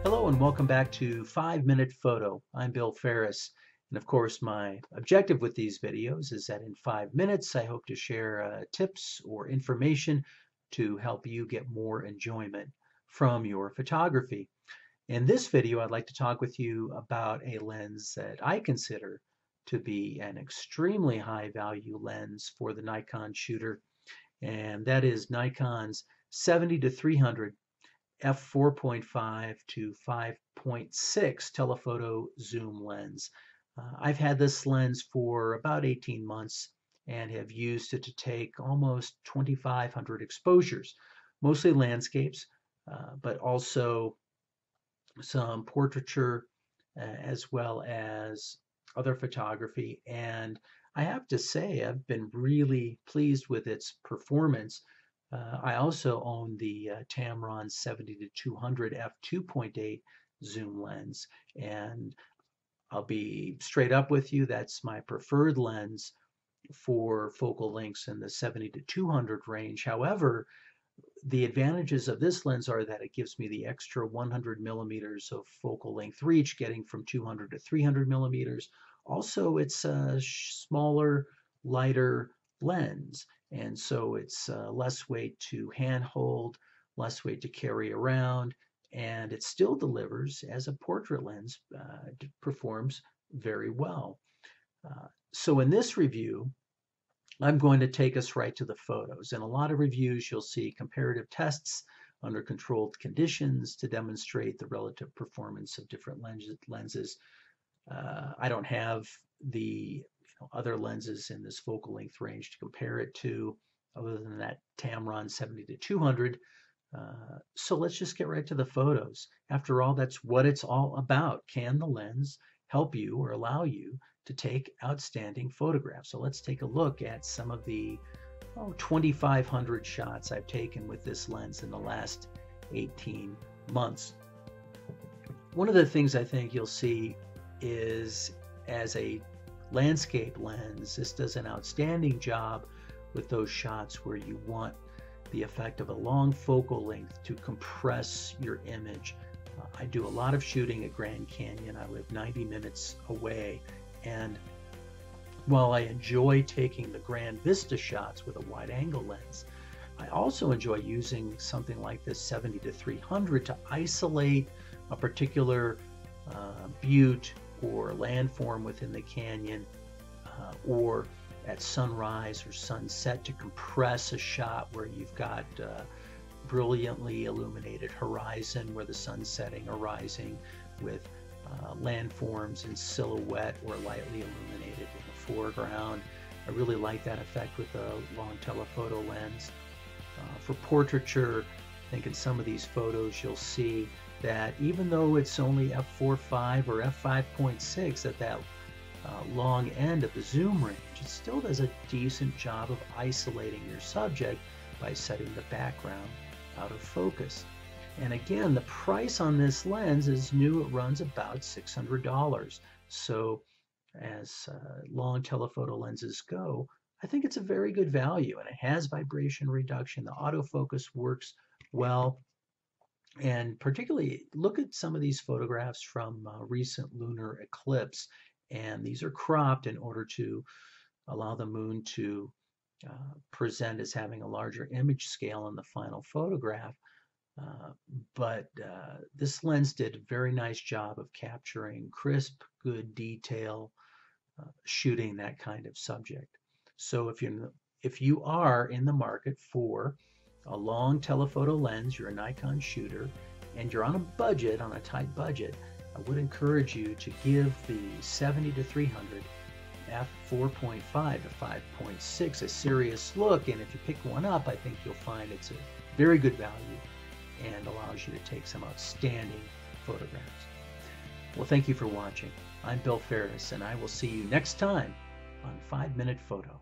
Hello and welcome back to 5 Minute Photo. I'm Bill Ferris, and of course my objective with these videos is that in 5 minutes I hope to share tips or information to help you get more enjoyment from your photography. In this video I'd like to talk with you about a lens that I consider to be an extremely high value lens for the Nikon shooter, and that is Nikon's 70-300 f4.5 to 5.6 telephoto zoom lens. I've had this lens for about 18 months and have used it to take almost 2,500 exposures, mostly landscapes, but also some portraiture as well as other photography. And I have to say, I've been really pleased with its performance. I also own the Tamron 70-200 f2.8 zoom lens, and I'll be straight up with you, that's my preferred lens for focal lengths in the 70-200 range. However, the advantages of this lens are that it gives me the extra 100 millimeters of focal length reach, getting from 200 to 300 millimeters. Also, it's a smaller, lighter lens, and so it's less weight to handhold, less weight to carry around, and it still delivers as a portrait lens. It performs very well. So in this review, I'm going to take us right to the photos. In a lot of reviews, you'll see comparative tests under controlled conditions to demonstrate the relative performance of different lenses. I don't have the other lenses in this focal length range to compare it to, other than that Tamron 70-200. So let's just get right to the photos. After all, that's what it's all about. Can the lens help you or allow you to take outstanding photographs? So let's take a look at some of the 2,500 shots I've taken with this lens in the last 18 months. One of the things I think you'll see is, as a landscape lens, this does an outstanding job with those shots where you want the effect of a long focal length to compress your image. I do a lot of shooting at Grand Canyon. I live 90 minutes away, and while I enjoy taking the grand vista shots with a wide angle lens, I also enjoy using something like this 70-300 to isolate a particular butte or landform within the canyon, or at sunrise or sunset to compress a shot where you've got brilliantly illuminated horizon where the sun's setting or rising, with landforms in silhouette or lightly illuminated in the foreground. I really like that effect with a long telephoto lens. For portraiture, I think in some of these photos you'll see that even though it's only f4.5 or f5.6 at that long end of the zoom range, it still does a decent job of isolating your subject by setting the background out of focus. And again, the price on this lens is new. It runs about $600. So as long telephoto lenses go, I think it's a very good value, and it has vibration reduction. The autofocus works well. And particularly, look at some of these photographs from recent lunar eclipse, and these are cropped in order to allow the moon to present as having a larger image scale in the final photograph. But this lens did a very nice job of capturing crisp, good detail, shooting that kind of subject. So if you are in the market for a long telephoto lens, you're a Nikon shooter, and you're on a budget, on a tight budget, I would encourage you to give the 70-300 f4.5 to 5.6 a serious look. And if you pick one up, I think you'll find it's a very good value and allows you to take some outstanding photographs. Well, thank you for watching. I'm Bill Ferris, and I will see you next time on 5 Minute Photo.